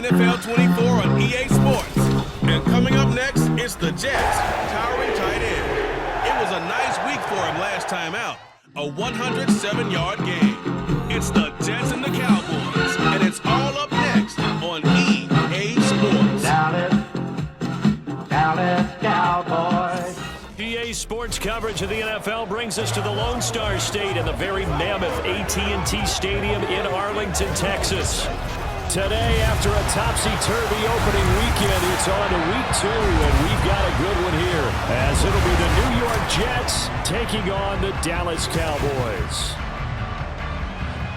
NFL 24 on EA Sports. And coming up next, it's the Jets, towering tight end. It was a nice week for him last time out, a 107-yard game. It's the Jets and the Cowboys, and it's all up next on EA Sports. Dallas Cowboys. EA Sports coverage of the NFL brings us to the Lone Star State and the very mammoth at&t Stadium in Arlington, Texas. Today, after a topsy-turvy opening weekend, it's on to week 2, and we've got a good one here, as it'll be the New York Jets taking on the Dallas Cowboys.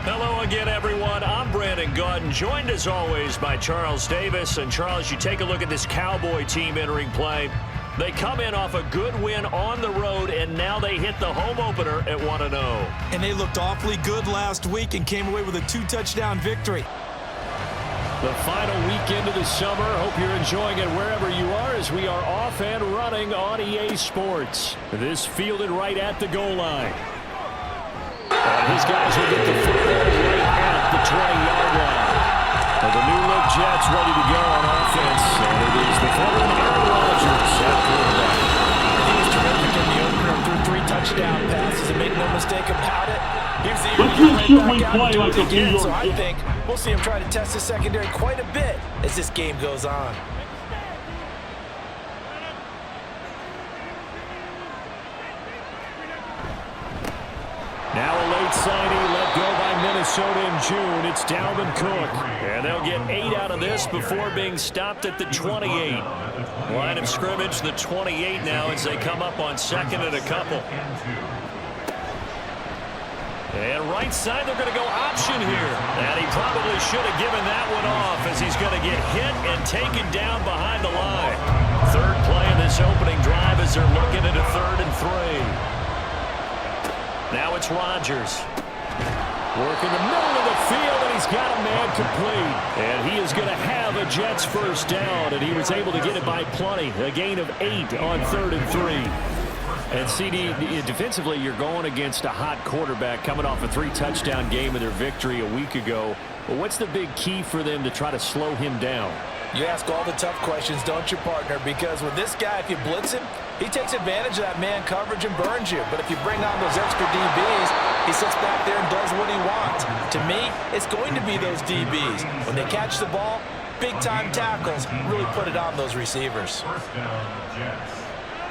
Hello again, everyone. I'm Brandon Gaudin, joined as always by Charles Davis. And Charles, you take a look at this Cowboy team entering play. They come in off a good win on the road, and now they hit the home opener at 1-0. And they looked awfully good last week and came away with a 2-touchdown victory. The final weekend of the summer. Hope you're enjoying it wherever you are as we are off and running on EA Sports. This fielded right at the goal line. And these guys will get the football right at the 20-yard line. And the new look Jets ready to go on offense. And it is the veteran Aaron Rodgers at quarterback. He was terrific in the opener, threw 3 touchdown passes, and make no mistake about it. Here's the right back out and do it again. So I think we'll see him try to test the secondary quite a bit as this game goes on. Now a late signing let go by Minnesota in June. It's Dalvin Cook. And they'll get 8 out of this before being stopped at the 28. Line of scrimmage, the 28 now as they come up on second and a couple. And right side, they're going to go option here. And he probably should have given that one off as he's going to get hit and taken down behind the line. Third play of this opening drive as they're looking at a 3rd and 3. Now it's Rodgers. Working the middle of the field, and he's got a man complete. And he is going to have a Jets first down, and he was able to get it by plenty. A gain of 8 on 3rd and 3. And CD, defensively, you're going against a hot quarterback coming off a 3-touchdown game in their victory a week ago. But what's the big key for them to try to slow him down? You ask all the tough questions, don't you, partner? Because with this guy, if you blitz him, he takes advantage of that man coverage and burns you. But if you bring on those extra DBs, he sits back there and does what he wants. To me, it's going to be those DBs. When they catch the ball, big-time tackles really put it on those receivers.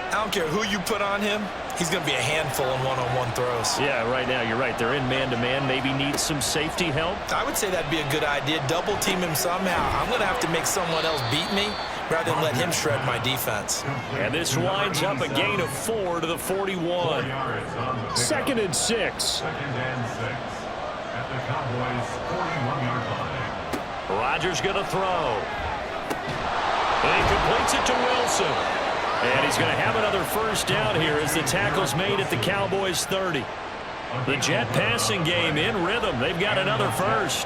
I don't care who you put on him, he's going to be a handful in one-on-one throws. Yeah, right now, you're right. They're in man-to-man. Maybe needs some safety help. I would say that'd be a good idea. Double team him somehow. I'm going to have to make someone else beat me rather than let him shred my defense. And this winds up a gain of 4 to the 41. 2nd and 6. At the Cowboys' 41-yard line. Rodgers going to throw. And he completes it to Wilson. And he's going to have another first down here as the tackle's made at the Cowboys' 30. The Jet passing game in rhythm. They've got another first.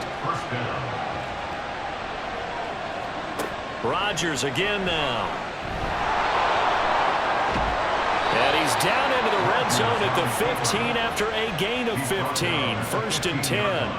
Rodgers again now. And he's down into the red zone at the 15 after a gain of 15. 1st and 10.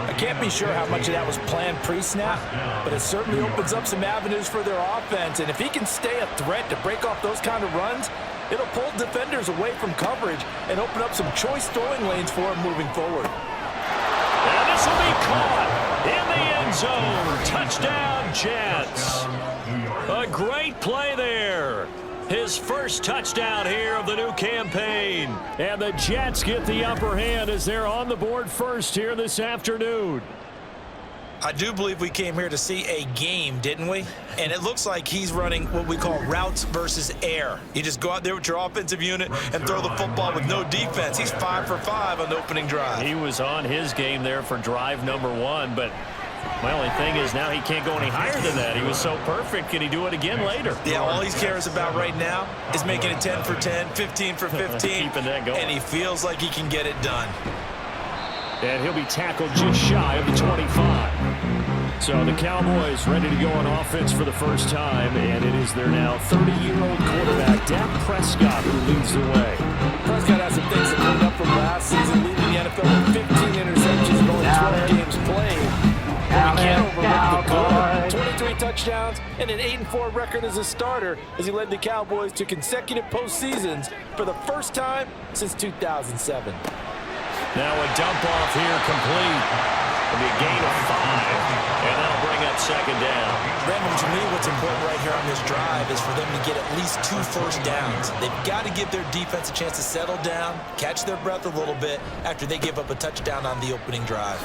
I can't be sure how much of that was planned pre-snap, but it certainly opens up some avenues for their offense. And if he can stay a threat to break off those kind of runs, it'll pull defenders away from coverage and open up some choice throwing lanes for him moving forward. And this will be caught in the end zone. Touchdown, Jets. A great play there. His first touchdown here of the new campaign. And the Jets get the upper hand as they're on the board first here this afternoon. I do believe we came here to see a game, didn't we? And it looks like he's running what we call routes versus air. You just go out there with your offensive unit and throw the football with no defense. He's 5 for 5 on the opening drive. He was on his game there for drive number 1, but my only thing is now he can't go any higher than that. He was so perfect. Can he do it again later? Yeah, all he cares about right now is making it 10 for 10, 15 for 15. Keeping that going. And he feels like he can get it done. And he'll be tackled just shy of the 25. So the Cowboys ready to go on offense for the first time, and it is their now 30-year-old quarterback, Dak Prescott, who leads the way. Prescott has some things to clean up from last season, leading the NFL with 15 interceptions and only 12 games played. But we can't overlook the good touchdowns and an 8-4 record as a starter as he led the Cowboys to consecutive postseasons for the first time since 2007. Now a dump off here complete. It'll be a gain of 5, and that'll bring up second down. Brandon, to me, what's important right here on this drive is for them to get at least 2 first downs. They've got to give their defense a chance to settle down, catch their breath a little bit after they give up a touchdown on the opening drive.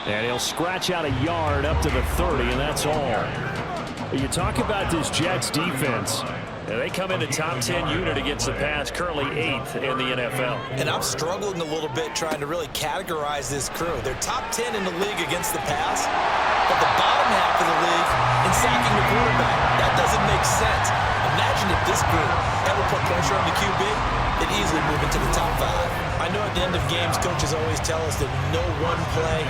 And he'll scratch out a yard up to the 30, and that's all. You talk about this Jets defense. They come in the top 10 unit against the pass, currently 8th in the NFL. And I'm struggling a little bit trying to really categorize this crew. They're top 10 in the league against the pass, but the bottom half of the league in sacking the quarterback. That doesn't make sense. Imagine if this group ever put pressure on the QB, they'd easily move into the top 5. I know at the end of games, coaches always tell us that no one play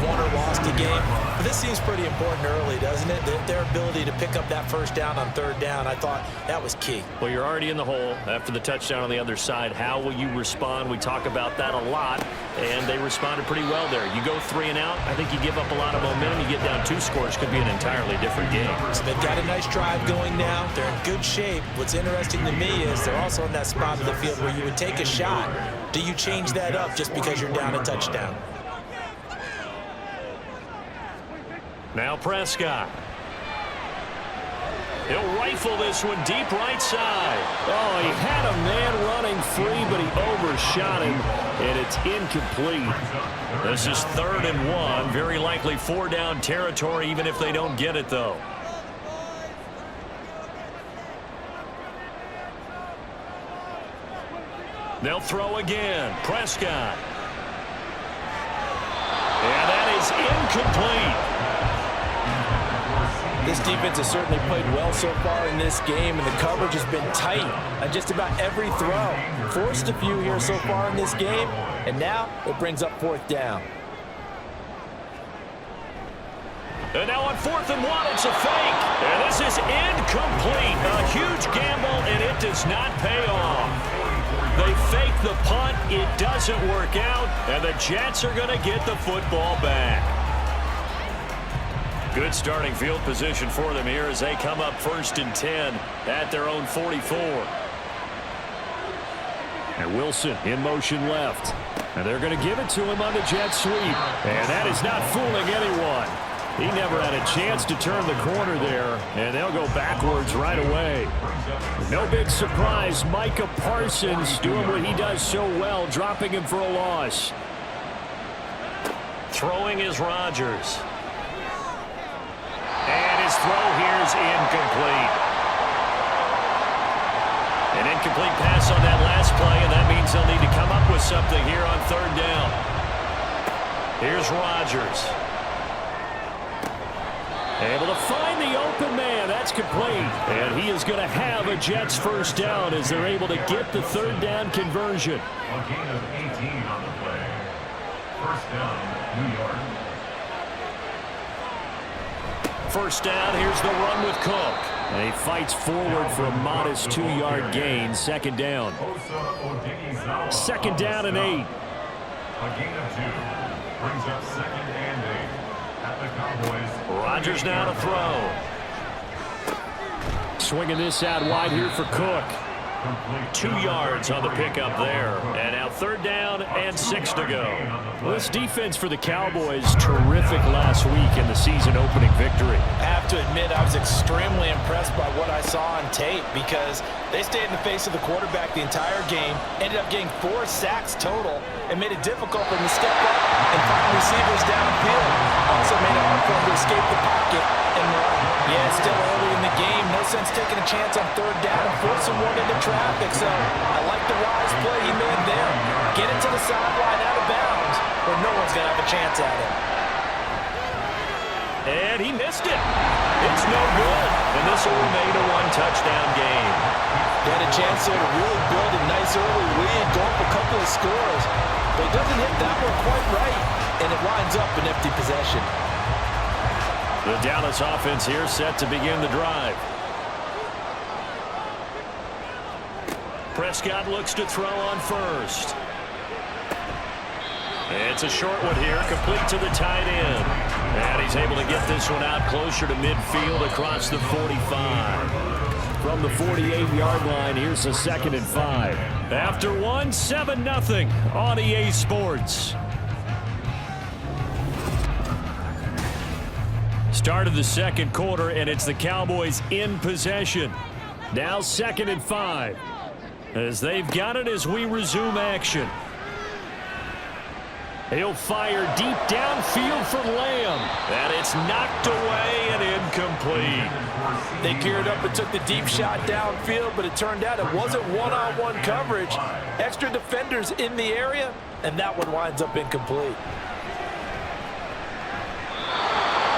won or lost a game. But this seems pretty important early, doesn't it? Their ability to pick up that first down on third down, I thought that was key. Well, you're already in the hole after the touchdown on the other side. How will you respond? We talk about that a lot, and they responded pretty well there. You go 3 and out, I think you give up a lot of momentum. You get down 2 scores, could be an entirely different game. So they've got a nice drive going now. They're in good shape. What's interesting to me is they're also in that spot of the field where you would take a shot. Do you change that up just because you're down a touchdown? Now Prescott. He'll rifle this one deep right side. Oh, he had a man running free, but he overshot him, and it's incomplete. This is 3rd and 1. Very likely 4-down territory, even if they don't get it, though. They'll throw again. Prescott. And that is incomplete. This defense has certainly played well so far in this game, and the coverage has been tight on just about every throw. Forced a few here so far in this game, and now it brings up 4th down. And now on 4th and 1, it's a fake. And this is incomplete. A huge gamble, and it does not pay off. They fake the punt. It doesn't work out, and the Jets are going to get the football back. Good starting field position for them here as they come up 1st and 10 at their own 44. And Wilson in motion left. And they're going to give it to him on the jet sweep. And that is not fooling anyone. He never had a chance to turn the corner there, and they'll go backwards right away. No big surprise, Micah Parsons doing what he does so well, dropping him for a loss. Throwing is Rodgers. And his throw here is incomplete. An incomplete pass on that last play, and that means they'll need to come up with something here on 3rd down. Here's Rodgers. Able to find the open man. That's complete. And he is going to have a Jets first down as they're able to get the 3rd down conversion. A gain of 18 on the play. First down, New York. First down, here's the run with Cook. And he fights forward for a modest 2-yard gain. 2nd down. 2nd down and 8. A gain of 2 brings up 2nd and 8 at the Cowboys. Rodgers now to throw. Swinging this out wide here for Cook. 2 yards on the pickup there. And now 3rd down and 6 to go. Well, this defense for the Cowboys, terrific last week in the season opening victory. I have to admit, I was extremely impressed by what I saw on tape because they stayed in the face of the quarterback the entire game, ended up getting 4 sacks total, and made it difficult for them to step up and find receivers downfield. Also made it hard for them to escape the pocket and run. Yeah, it's still early in the game. No sense taking a chance on 3rd down and forcing one into traffic. So I like the wise play he made there. Get it to the sideline out of bounds where no one's going to have a chance at it. And he missed it. It's no good. And this will remain a 1-touchdown game. They had a chance there to really build a nice early lead, go up a couple of scores. But he doesn't hit that one quite right, and it winds up an empty possession. The Dallas offense here set to begin the drive. Prescott looks to throw on first. It's a short one here, complete to the tight end. And he's able to get this one out closer to midfield across the 45. From the 48-yard line, here's a 2nd and 5. After one, 7-0 on EA Sports. Start of the second quarter, and it's the Cowboys in possession. Now 2nd and 5. As they've got it as we resume action. He'll fire deep downfield for Lamb. And it's knocked away and incomplete. They geared up and took the deep shot downfield, but it turned out it wasn't one-on-one coverage. Extra defenders in the area, and that one winds up incomplete.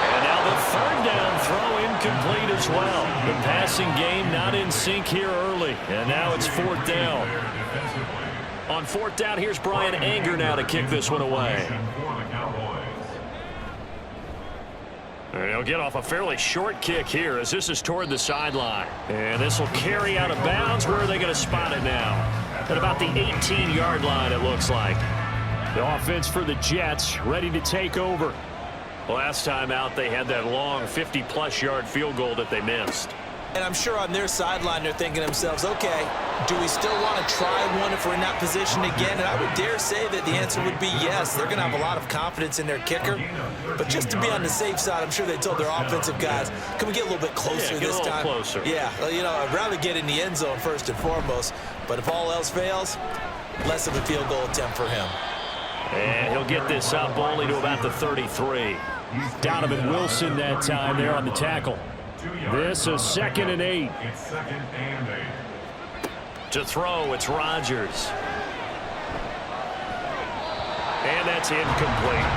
And now the 3rd down throw incomplete as well. The passing game not in sync here early. And now it's 4th down. On 4th down, here's Brian Anger now to kick this one away. And he'll get off a fairly short kick here as this is toward the sideline. And this will carry out of bounds. Where are they going to spot it now? At about the 18-yard line, it looks like. The offense for the Jets ready to take over. Last time out, they had that long 50-plus yard field goal that they missed. And I'm sure on their sideline they're thinking to themselves, okay, do we still want to try one if we're in that position again? And I would dare say that the answer would be yes. They're going to have a lot of confidence in their kicker. But just to be on the safe side, I'm sure they told their offensive guys, can we get a little bit closer this time? Closer. Yeah, well, you know, I'd rather get in the end zone first and foremost. But if all else fails, less of a field goal attempt for him. And he'll get this up only to about the 33. Donovan Wilson that time there on the tackle. This is 2nd and 8. It's 2nd and 8. To throw, it's Rodgers. And that's incomplete.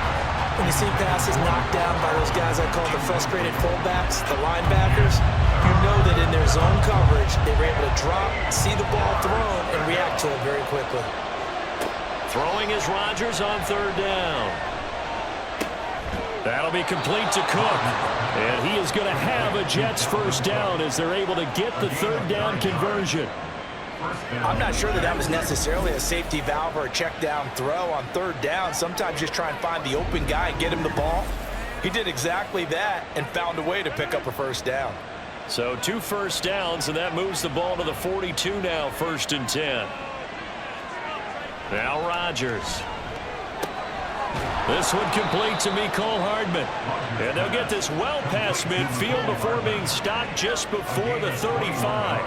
When you see passes knocked down by those guys I call the frustrated fullbacks, the linebackers, you know that in their zone coverage, they were able to drop, see the ball thrown, and react to it very quickly. Throwing is Rodgers on 3rd down. That'll be complete to Cook. And he is going to have a Jets 1st down as they're able to get the 3rd down conversion. I'm not sure that was necessarily a safety valve or a check down throw on 3rd down. Sometimes just try and find the open guy and get him the ball. He did exactly that and found a way to pick up a 1st down. So 2 1st downs, and that moves the ball to the 42 now, 1st and 10. Now Rodgers. This one complete to Mecole Hardman. And they'll get this well past midfield before being stopped just before the 35.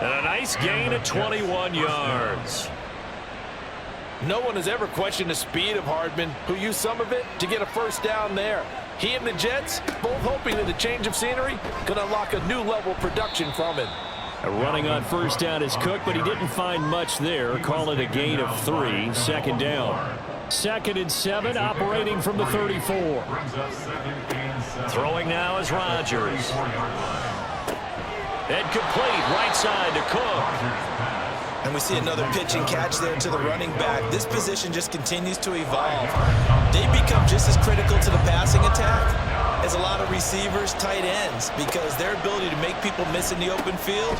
And a nice gain of 21 yards. No one has ever questioned the speed of Hardman, who used some of it to get a 1st down there. He and the Jets both hoping that the change of scenery could unlock a new level of production from him. Running on 1st down is Cook, but he didn't find much there. Call it a gain of 3, 2nd down. 2nd and 7, operating from the 34. Throwing now is Rodgers. And complete, right side to Cook. And we see another pitch and catch there to the running back. This position just continues to evolve. They become just as critical to the passing attack as a lot of receivers, tight ends, because their ability to make people miss in the open field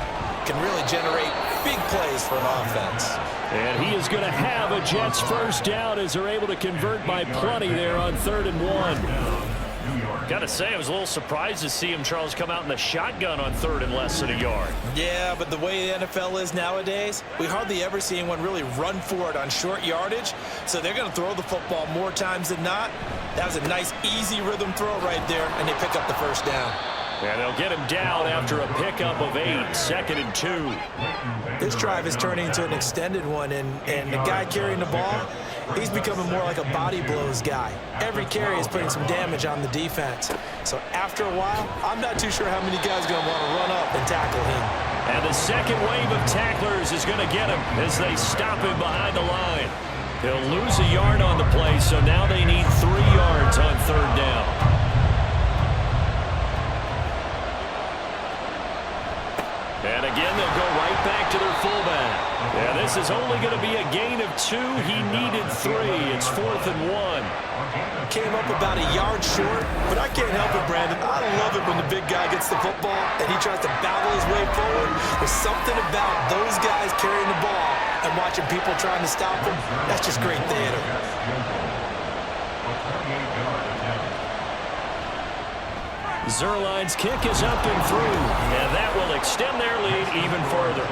can really generate big plays for an offense. And he is going to have a Jets 1st down as they're able to convert by plenty there on 3rd and 1. Got to say, I was a little surprised to see him, Charles, come out in the shotgun on 3rd and less than a yard. Yeah, but the way the NFL is nowadays, we hardly ever see anyone really run for it on short yardage. So they're going to throw the football more times than not. That was a nice, easy rhythm throw right there, and they pick up the 1st down. And they'll get him down after a pickup of 8, 2nd and 2. This drive is turning into an extended one, and the guy carrying the ball, he's becoming more like a body blows guy. Every carry is putting some damage on the defense. So after a while, I'm not too sure how many guys are going to want to run up and tackle him. And the second wave of tacklers is going to get him as they stop him behind the line. He'll lose a yard on the play, so now they need 3 yards on 3rd down. And again, they'll go right back to their fullback. Yeah, this is only going to be a gain of 2. He needed 3. It's 4th and 1. Came up about a yard short, but I can't help it, Brandon. I love it when the big guy gets the football and he tries to battle his way forward. There's something about those guys carrying the ball and watching people trying to stop him. That's just great theater. Zerline's kick is up and through, and that will extend their lead even further.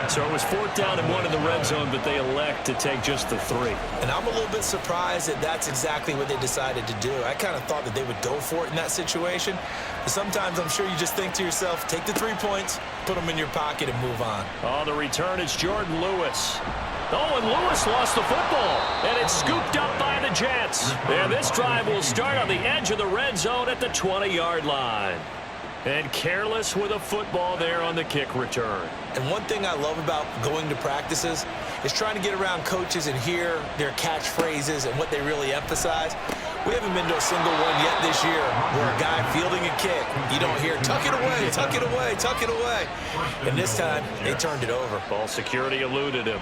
So it was 4th down and 1 in the red zone, but they elect to take just the 3. And I'm a little bit surprised that that's exactly what they decided to do. I kind of thought that they would go for it in that situation. But sometimes I'm sure you just think to yourself, take the 3 points, put them in your pocket, and move on. On the return, it's Jordan Lewis. Oh, and Lewis lost the football, and it's scooped up by the Jets. And this drive will start on the edge of the red zone at the 20-yard line. And careless with a football there on the kick return. And one thing I love about going to practices is trying to get around coaches and hear their catchphrases and what they really emphasize. We haven't been to a single one yet this year where a guy fielding a kick, you don't hear, tuck it away, tuck it away, tuck it away. And this time, they turned it over. Ball security eluded him.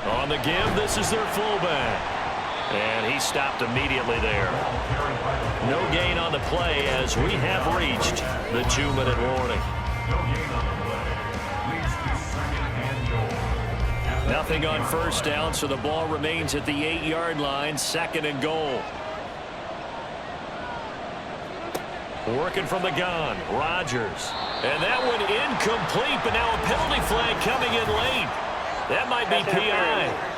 On the give, this is their fullback. And he stopped immediately there. No gain on the play as we have reached the 2-minute warning. Nothing on 1st down, so the ball remains at the 8-yard line, 2nd and goal. Working from the gun, Rodgers. And that one incomplete, but now a penalty flag coming in late. That might be PI.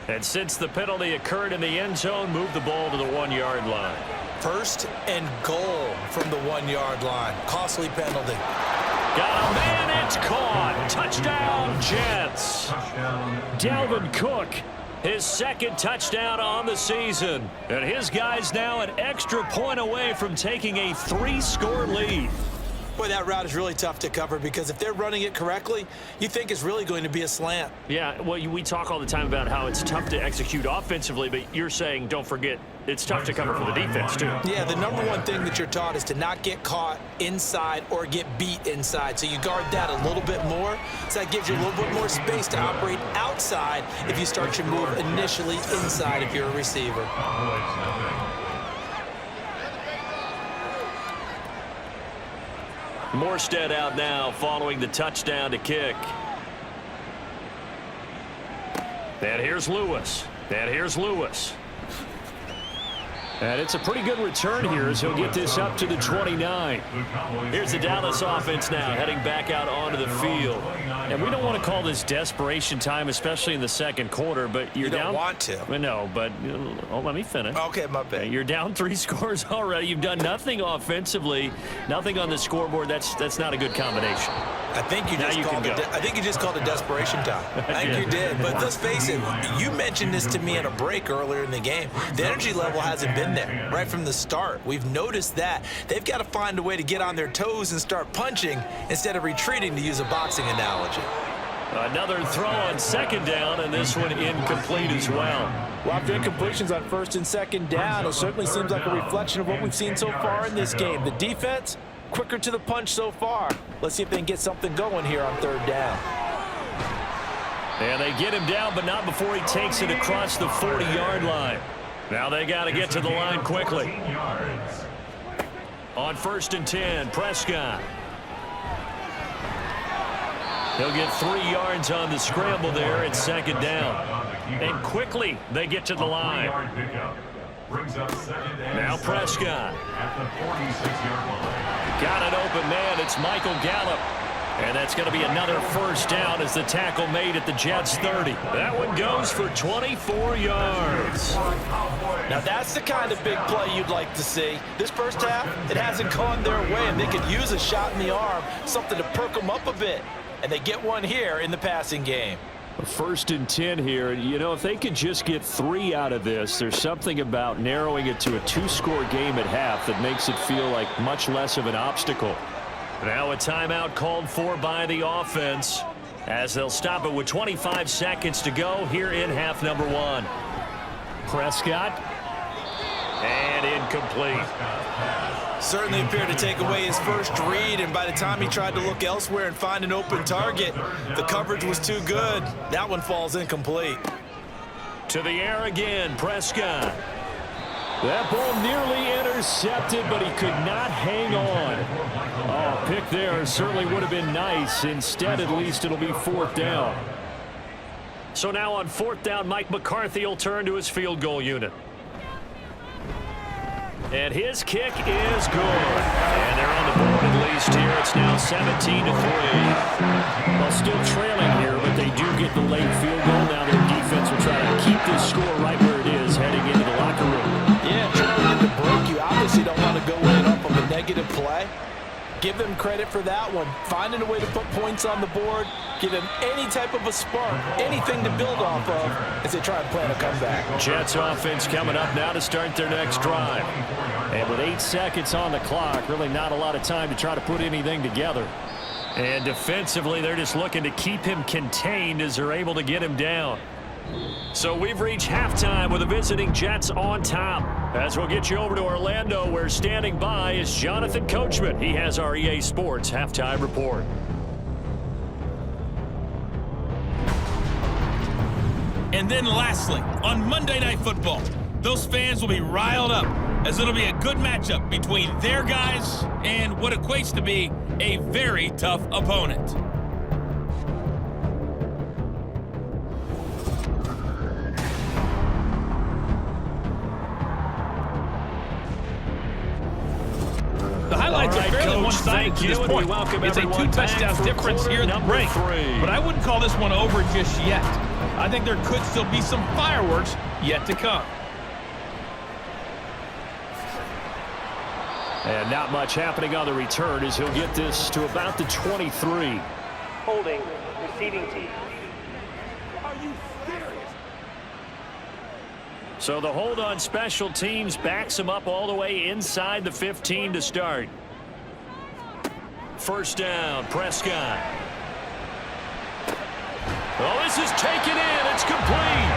And since the penalty occurred in the end zone, move the ball to the 1-yard line. 1st and goal from the 1-yard line. Costly penalty. Got a man, it's caught. Touchdown, Jets. Dalvin Cook, his 2nd touchdown on the season. And his guys now an extra point away from taking a 3-score lead. Boy, that route is really tough to cover because if they're running it correctly, you think it's really going to be a slant. Yeah, well, we talk all the time about how it's tough to execute offensively, but you're saying, don't forget, it's tough to cover for the defense, too. Yeah, the number one thing that you're taught is to not get caught inside or get beat inside. So you guard that a little bit more. So that gives you a little bit more space to operate outside if you start your move initially inside if you're a receiver. Morstead out now following the touchdown to kick. And here's Lewis. And here's Lewis. And it's a pretty good return here as he'll get this up to the 29. Here's the Dallas offense now heading back out onto the field. And we don't want to call this desperation time, especially in the 2nd quarter, but you're down. You don't want to. No, but let me finish. Okay, my bad. You're down 3 scores already. You've done nothing offensively, nothing on the scoreboard. That's not a good combination. I think you just called it desperation time. I think you did. But let's face it, you mentioned this to me in a break earlier in the game. The energy level hasn't been there right from the start. We've noticed that. They've got to find a way to get on their toes and start punching instead of retreating, to use a boxing analogy. Another throw on 2nd down, and this one incomplete as well. Well, after incompletions on 1st and 2nd down, it certainly seems like a reflection of what we've seen so far in this game. The defense, quicker to the punch so far. Let's see if they can get something going here on 3rd down. And they get him down, but not before he takes it across the 40-yard line. Now they got to get to the line quickly. On 1st and 10, Prescott. He'll get 3 yards on the scramble there at 2nd down. And quickly they get to the line. Now Prescott. Got an open man. It's Michael Gallup. And that's going to be another 1st down as the tackle made at the Jets 30. That one goes for 24 yards. Now that's the kind of big play you'd like to see. This 1st half, it hasn't gone their way, and they could use a shot in the arm, something to perk them up a bit. And they get one here in the passing game. 1st and 10 here. You know, if they could just get 3 out of this, there's something about narrowing it to a 2-score game at half that makes it feel like much less of an obstacle. Now a timeout called for by the offense as they'll stop it with 25 seconds to go here in half number 1. Prescott. And incomplete. Certainly appeared to take away his first read, and by the time he tried to look elsewhere and find an open target, the coverage was too good. That one falls incomplete. To the air again, Prescott. That ball nearly intercepted, but he could not hang on. Oh, pick there certainly would have been nice. Instead, at least it'll be fourth down. So now on fourth down, Mike McCarthy will turn to his field goal unit. And his kick is good. And they're on the board at least here. It's now 17-3. Well, still trailing here, but they do get the late field goal. Now their defense will try to keep this score right where it is heading into the locker room. Yeah, trying to break. You obviously don't want to go in up on the negative play. Give them credit for that one. Finding a way to put points on the board, give them any type of a spark, anything to build off of as they try and plan a comeback. Jets offense coming up now to start their next drive. And with 8 seconds on the clock, really not a lot of time to try to put anything together. And defensively, they're just looking to keep him contained as they're able to get him down. So we've reached halftime with the visiting Jets on top. As we'll get you over to Orlando, where standing by is Jonathan Coachman. He has our EA Sports halftime report. And then lastly, on Monday Night Football, those fans will be riled up as it'll be a good matchup between their guys and what equates to be a very tough opponent. The highlights are fairly one-sided to this point. It's a 2-touchdown difference here in the break, but I wouldn't call this one over just yet. I think there could still be some fireworks yet to come. And not much happening on the return as he'll get this to about the 23. Holding, receiving team. So the hold on special teams backs him up all the way inside the 15 to start. First down, Prescott. Oh, this is taken in. It's complete.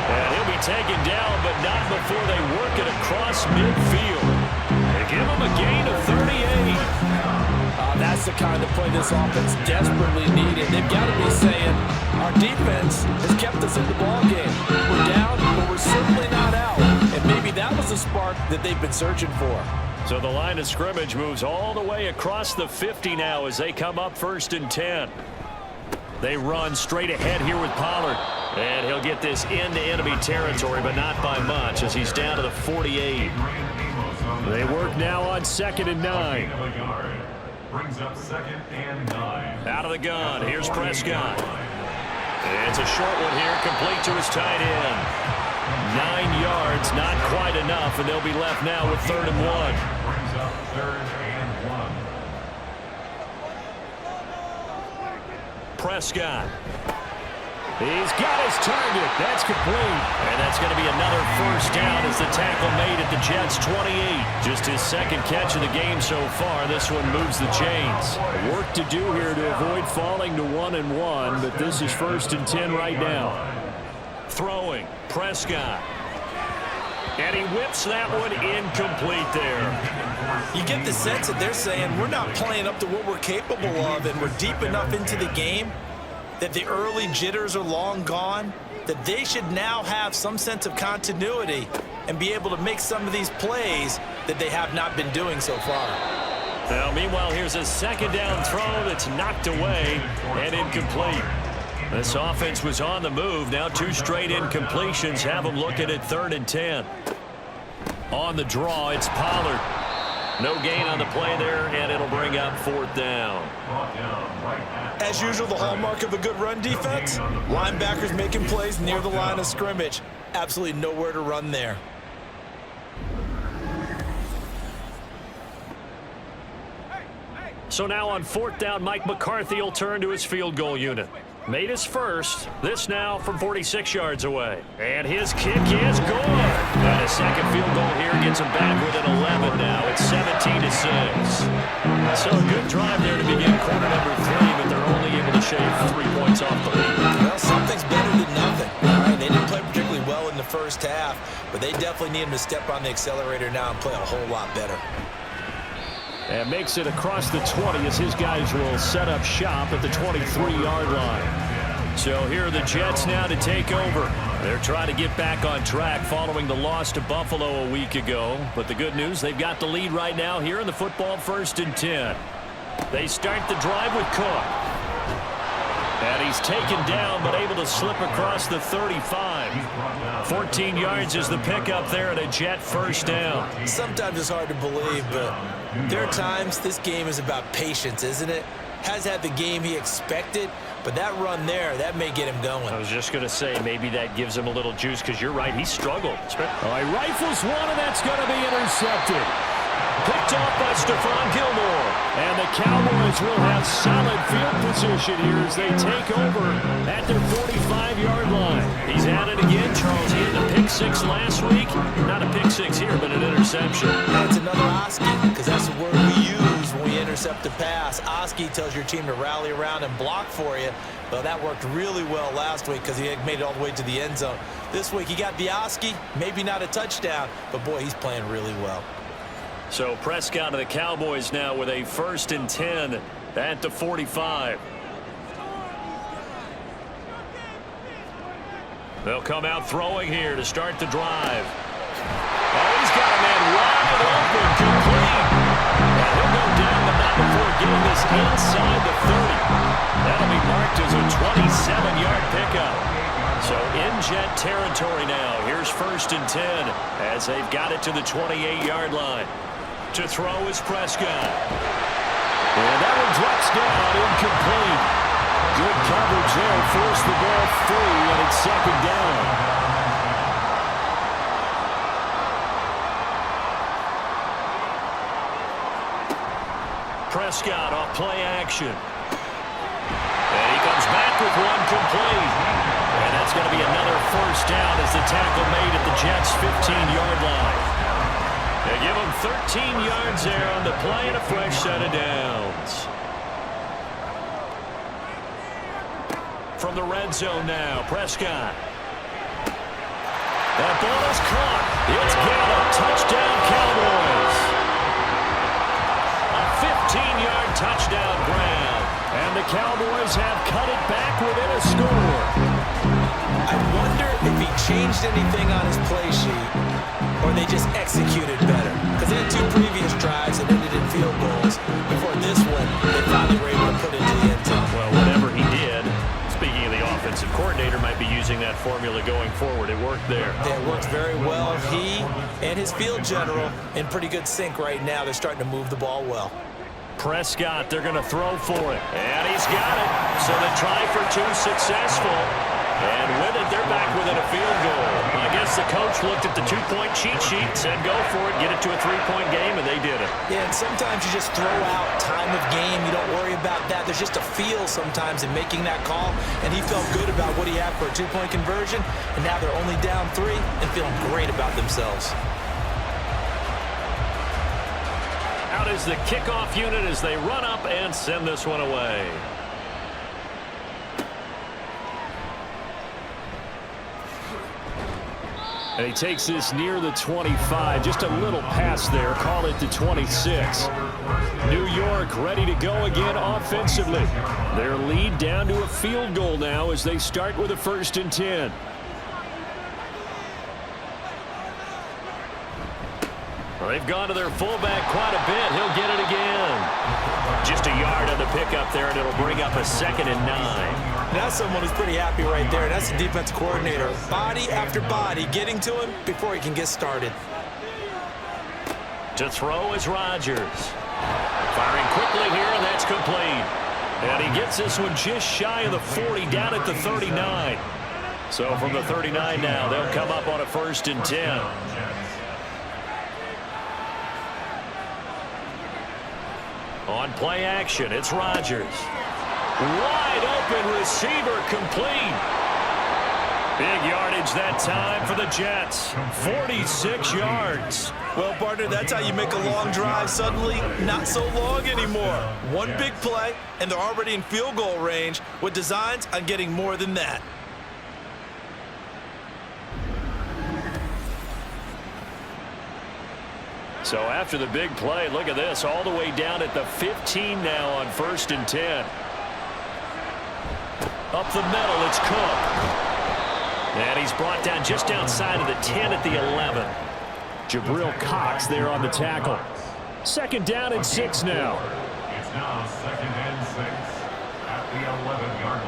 And he'll be taken down, but not before they work it across midfield. They give him a gain of 38. That's the kind of play this offense desperately needed. They've got to be saying, our defense has kept us in the ballgame. We're down, but we're certainly not out. And maybe that was the spark that they've been searching for. So the line of scrimmage moves all the way across the 50 now as they come up 1st and 10. They run straight ahead here with Pollard. And he'll get this into enemy territory, but not by much as he's down to the 48. They work now on 2nd and 9. Brings up 2nd and 9. Out of the gun, here's Prescott. And it's a short one here, complete to his tight end. 9 yards, not quite enough, and they'll be left now with 3rd and 1. Brings up 3rd and 1. Prescott. He's got his target. That's complete. And that's going to be another first down as the tackle made at the Jets' 28. Just his 2nd catch of the game so far. This one moves the chains. Work to do here to avoid falling to 1-1, but this is 1st and 10 right now. Throwing, Prescott. And he whips that one incomplete there. You get the sense that they're saying we're not playing up to what we're capable of, and we're deep enough into the game that the early jitters are long gone, that they should now have some sense of continuity and be able to make some of these plays that they have not been doing so far. Now, meanwhile, here's a 2nd down throw that's knocked away and incomplete. This offense was on the move. Now 2 straight incompletions have them looking at 3rd and 10. On the draw, it's Pollard. No gain on the play there, and it'll bring up 4th down. As usual, the hallmark of a good run defense, linebackers making plays near the line of scrimmage. Absolutely nowhere to run there. So now on 4th down, Mike McCarthy will turn to his field goal unit. Made his first. This now from 46 yards away. And his kick is good. And a 2nd field goal here gets him back within 11 now. It's 17-6. So a good drive there to begin quarter number 3, but they're only able to shave 3 points off the lead. Well, something's better than nothing. All right, they didn't play particularly well in the first half, but they definitely need him to step on the accelerator now and play a whole lot better. And makes it across the 20 as his guys will set up shop at the 23-yard line. So here are the Jets now to take over. They're trying to get back on track following the loss to Buffalo a week ago. But the good news, they've got the lead right now here in the football 1st and 10. They start the drive with Cook. And he's taken down but able to slip across the 35. 14 yards is the pickup there and a Jet first down. Sometimes it's hard to believe, but there are times this game is about patience, isn't it? Has had the game he expected, but that run there, that may get him going. I was just going to say maybe that gives him a little juice because you're right, he struggled. All right, rifles one, and that's going to be intercepted. Picked off by Stephon Gilmore. And the Cowboys will have solid field position here as they take over at their 45-yard line. He's at it again, Charles. He had a pick six last week. Not a pick six here, but an interception. That's another Oski, because that's the word we use when we intercept a pass. Oski tells your team to rally around and block for you. Well, that worked really well last week because he had made it all the way to the end zone. This week he got the Oski, maybe not a touchdown, but boy, he's playing really well. So Prescott of the Cowboys now with a 1st and 10 at the 45. They'll come out throwing here to start the drive. Oh, he's got a man wide open, complete. And he'll go down, but not before getting this inside the 30. That'll be marked as a 27-yard pickup. So in Jet territory now. Here's 1st and 10 as they've got it to the 28-yard line. To throw is Prescott. And that one drops down, incomplete. Good coverage there, forced the ball free, and it's 2nd down. Prescott off play action. And he comes back with one complete. And that's going to be another 1st down as the tackle made at the Jets' 15-yard line. They give him 13 yards there on the play and a fresh set of downs. From the red zone now, Prescott. That ball is caught. It's Gallup. Touchdown, Cowboys. A 15-yard touchdown grab. And the Cowboys have cut it back within a score. I wonder if he changed anything on his play sheet or they just executed better. Because they had 2 previous drives that ended in field goals. Before this one, they finally were able to put it into the end zone. Well, whatever he did, speaking of the offensive coordinator, might be using that formula going forward. It worked there. Yeah, it works very well. He and his field general in pretty good sync right now. They're starting to move the ball well. Prescott, they're going to throw for it. And he's got it. So the try for 2 successful. And with it, they're back within a field goal. I guess the coach looked at the 2-point cheat sheet and said, go for it, get it to a 3-point game, and they did it. Yeah, and sometimes you just throw out time of game. You don't worry about that. There's just a feel sometimes in making that call, and he felt good about what he had for a 2-point conversion, and now they're only down 3 and feeling great about themselves. Out is the kickoff unit as they run up and send this one away. And he takes this near the 25. Just a little pass there. Call it the 26. New York ready to go again offensively. Their lead down to a field goal now as they start with a 1st and 10. Well, they've gone to their fullback quite a bit. He'll get it again. Just a yard on the pickup there, and it'll bring up a 2nd and 9. That's someone who's pretty happy right there. That's the defensive coordinator. Body after body getting to him before he can get started. To throw is Rodgers. Firing quickly here, and that's complete. And he gets this one just shy of the 40, down at the 39. So from the 39 now, they'll come up on a 1st and 10. On play action, it's Rodgers. Wide open receiver, complete. Big yardage that time for the Jets. 46 yards. Well, partner, that's how you make a long drive suddenly not so long anymore. One big play, and they're already in field goal range with designs on getting more than that. So after the big play, look at this, all the way down at the 15 now on 1st and 10. Up the middle, it's Cook. And he's brought down just outside of the 10 at the 11. Jabril Cox there on the tackle. 2nd down and 6 now. It's now 2nd and 6 at the 11-yard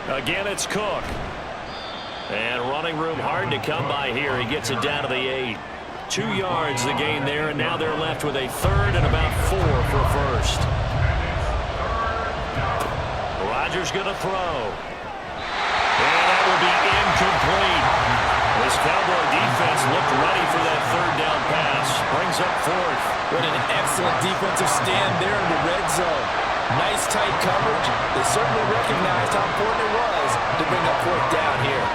line. Again, it's Cook. And running room hard to come by here. He gets it down to the 8. 2 yards the gain there, and now they're left with a 3rd and about 4 for 1st. Rodgers going to throw. And that will be incomplete. This Cowboy defense looked ready for that 3rd down pass. Brings up 4th. What an excellent defensive stand there in the red zone. Nice tight coverage. They certainly recognized how important it was to bring up 4th down here.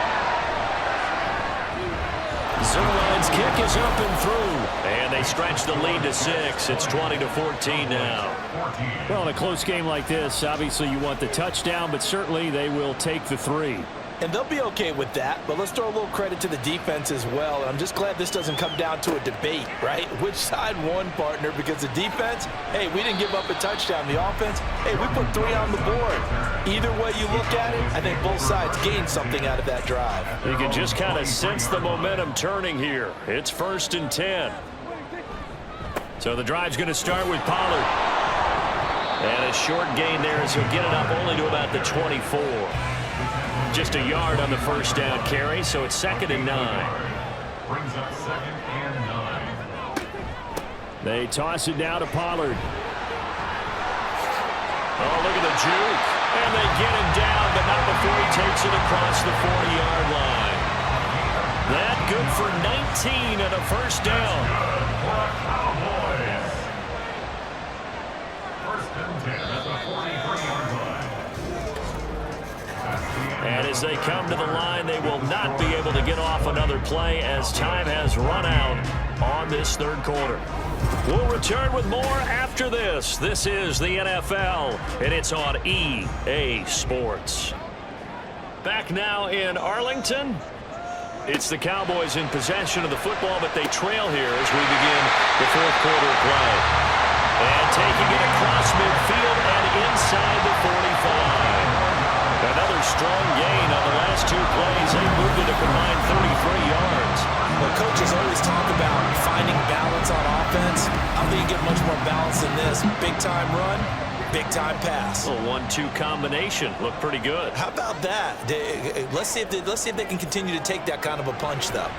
Zerline's kick is up and through. And they stretch the lead to 6. It's 20-14 now. Well, in a close game like this, obviously you want the touchdown, but certainly they will take the 3. And they'll be okay with that, but let's throw a little credit to the defense as well. And I'm just glad this doesn't come down to a debate, right? Which side won, partner? Because the defense, hey, we didn't give up a touchdown. The offense, hey, we put 3 on the board. Either way you look at it, I think both sides gained something out of that drive. You can just kind of sense the momentum turning here. It's 1st and 10. So the drive's going to start with Pollard. And a short gain there as he'll get it up only to about the 24. Just a yard on the 1st down carry, so it's 2nd and 9. Brings up 2nd and 9. They toss it down to Pollard. Oh, look at the juke. And they get him down, but not before he takes it across the 40-yard line. That good for 19 and a 1st down. Cowboys. 1st and 10 at the 43-yard line. And as they come to the line, they will not be able to get off another play as time has run out on this 3rd quarter. We'll return with more after this. This is the NFL, and it's on EA Sports. Back now in Arlington. It's the Cowboys in possession of the football, but they trail here as we begin the 4th quarter of play. And taking it across midfield and inside the 45. Another strong gain on the last 2 plays. They moved it a combined 33 yards. Well, coaches always talk about finding balance on offense. I don't think you get much more balance than this. Big-time run, big-time pass. A 1-2 combination. Looked pretty good. How about that? Let's see if they can continue to take that kind of a punch, though.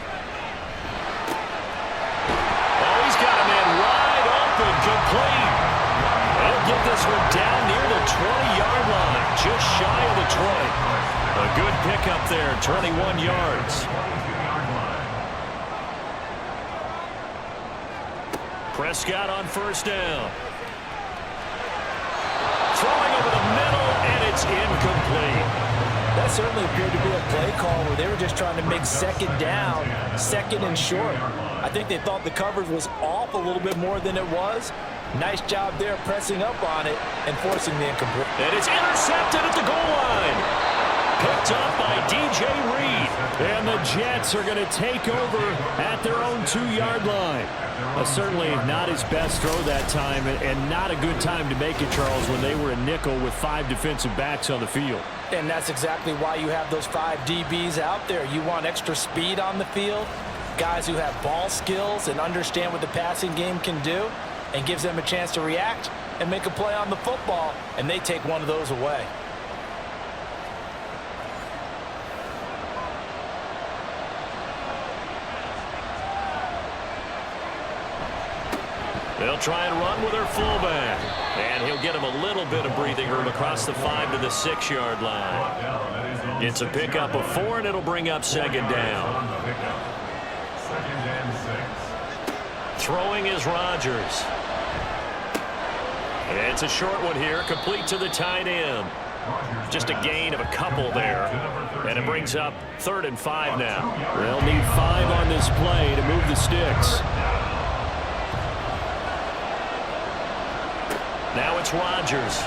Oh, he's got a man wide open, complete. They'll get this one down near the 20-yard line, just shy of the 20. A good pickup there, 21 yards. Prescott on 1st down. Throwing over the middle, and it's incomplete. That certainly appeared to be a play call where they were just trying to make 2nd down, 2nd and short. I think they thought the coverage was off a little bit more than it was. Nice job there pressing up on it and forcing the incomplete. And it's intercepted at the goal line. Picked up by DJ Reed. And the Jets are going to take over at their own 2-yard line. Certainly not his best throw that time, and not a good time to make it, Charles, when they were a nickel with 5 defensive backs on the field. And that's exactly why you have those 5 DBs out there. You want extra speed on the field, guys who have ball skills and understand what the passing game can do, and gives them a chance to react and make a play on the football, and they take one of those away. They'll try and run with their fullback. And he'll get him a little bit of breathing room across the 5 to the 6-yard line. It's a pickup of 4, and it'll bring up 2nd down. 2nd and 6. Throwing is Rodgers. And it's a short one here, complete to the tight end. Just a gain of a couple there. And it brings up 3rd and 5 now. They'll need 5 on this play to move the sticks. Now it's Rodgers.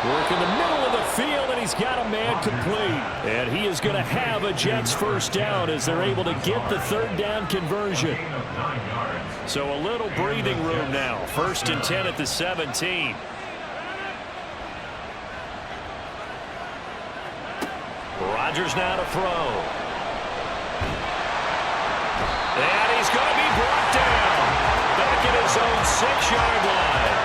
Work in the middle of the field, and he's got a man complete. And he is going to have a Jets 1st down as they're able to get the 3rd down conversion. Gain of 9 yards. So a little breathing room now. 1st and 10 at the 17. Rodgers now to throw. And he's going to be brought down. Back at his own 6-yard line.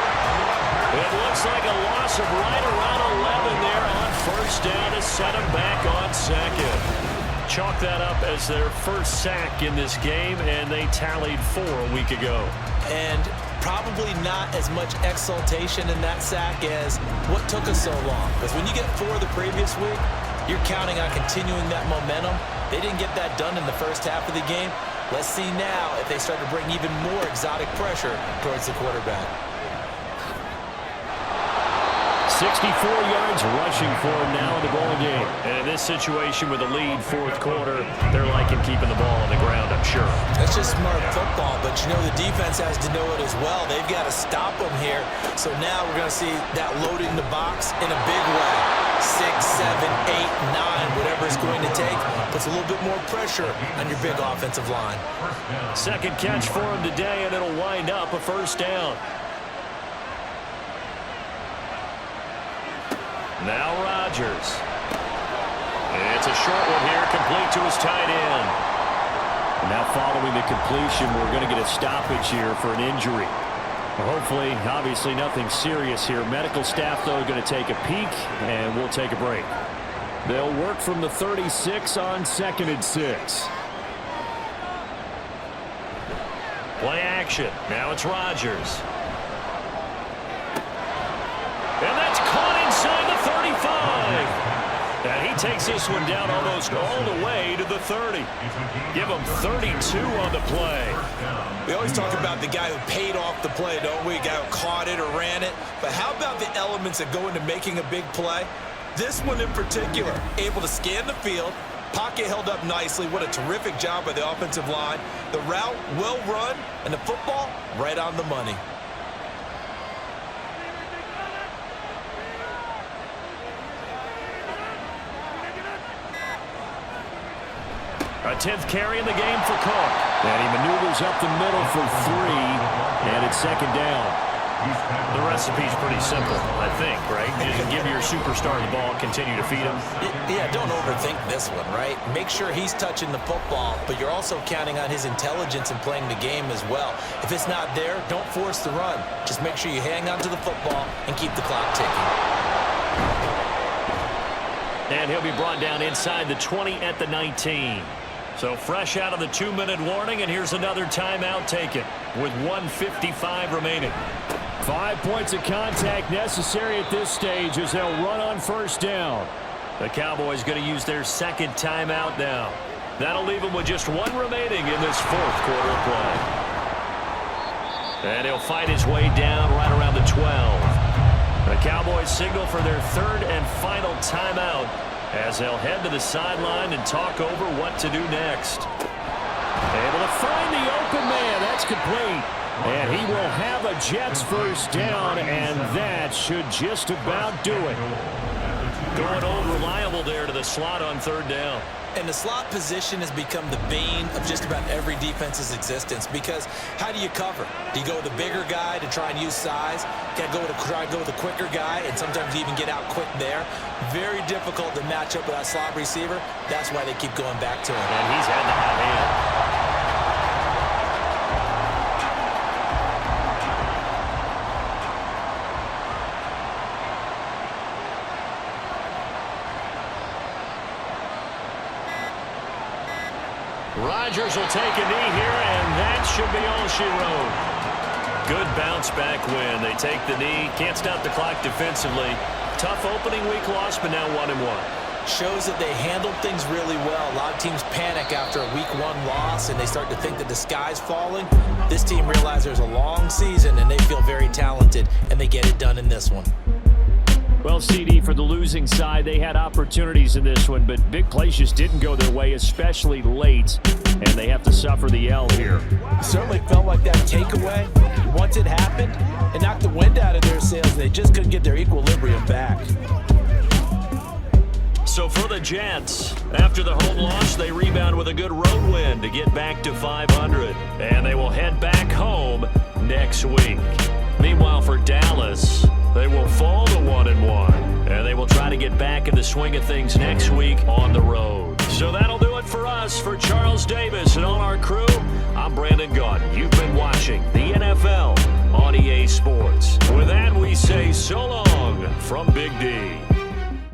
It looks like a loss of right around 11 there on 1st down to set him back on 2nd. Chalk that up as their first sack in this game, and they tallied 4 a week ago. And probably not as much exultation in that sack as what took us so long. Because when you get 4 the previous week, you're counting on continuing that momentum. They didn't get that done in the first half of the game. Let's see now if they start to bring even more exotic pressure towards the quarterback. 64 yards rushing for him now in the ball game. And in this situation with a lead 4th quarter, they're liking keeping the ball on the ground, I'm sure. That's just smart football, but you know the defense has to know it as well. They've got to stop them here. So now we're going to see that loading the box in a big way. 6, 7, 8, 9, whatever it's going to take, puts a little bit more pressure on your big offensive line. 2nd catch for him today, and it'll wind up a 1st down. Now Rodgers. It's a short one here, complete to his tight end. And now following the completion, we're going to get a stoppage here for an injury. Hopefully, obviously nothing serious here. Medical staff, though, going to take a peek, and we'll take a break. They'll work from the 36 on 2nd and 6. Play action. Now it's Rodgers. And that's caught inside the 35. And he takes this one down almost all the way to the 30. Give him 32 on the play. We always talk about the guy who paid off the play, don't we? A guy who caught it or ran it. But how about the elements that go into making a big play? This one in particular, able to scan the field, pocket held up nicely. What a terrific job by the offensive line. The route, well run, and the football, right on the money. A 10th carry in the game for Cook. And he maneuvers up the middle for 3, and it's 2nd down. The recipe's pretty simple, I think, right? Just give your superstar the ball, continue to feed him. Yeah, don't overthink this one, right? Make sure he's touching the football, but you're also counting on his intelligence in playing the game as well. If it's not there, don't force the run. Just make sure you hang on to the football and keep the clock ticking. And he'll be brought down inside the 20 at the 19. So fresh out of the 2-minute warning, and here's another timeout taken with 1:55 remaining. 5 points of contact necessary at this stage as they'll run on 1st down. The Cowboys going to use their 2nd timeout now. That'll leave them with just 1 remaining in this 4th quarter of play. And he'll fight his way down right around the 12. The Cowboys signal for their 3rd and final timeout as they'll head to the sideline and talk over what to do next. Able to find the open man. That's complete. And he will have a Jets 1st down, and that should just about do it. Going old reliable there to the slot on 3rd down. And the slot position has become the bane of just about every defense's existence, because how do you cover? Do you go with a bigger guy to try and use size? Got to try and go with a quicker guy, and sometimes you even get out quick there. Very difficult to match up with that slot receiver. That's why they keep going back to him. And he's had the hot hand. Rodgers will take a knee here, and that should be all she wrote. Good bounce back win. They take the knee. Can't stop the clock defensively. Tough opening week loss, but now 1-1. Shows that they handled things really well. A lot of teams panic after a week 1 loss, and they start to think that the sky's falling. This team realizes there's a long season, and they feel very talented, and they get it done in this one. Well, CD, for the losing side, they had opportunities in this one, but big plays just didn't go their way, especially late, and they have to suffer the L here. Certainly felt like that takeaway, once it happened, it knocked the wind out of their sails, and they just couldn't get their equilibrium back. So for the Jets, after the home loss, they rebound with a good road win to get back to 500. And they will head back home next week. Meanwhile, for Dallas, they will fall to 1-1. And they will try to get back in the swing of things next week on the road. So that'll do it for us. For Charles Davis and all our crew, I'm Brandon Gaunt. You've been watching the NFL on EA Sports. With that, we say so long from Big D.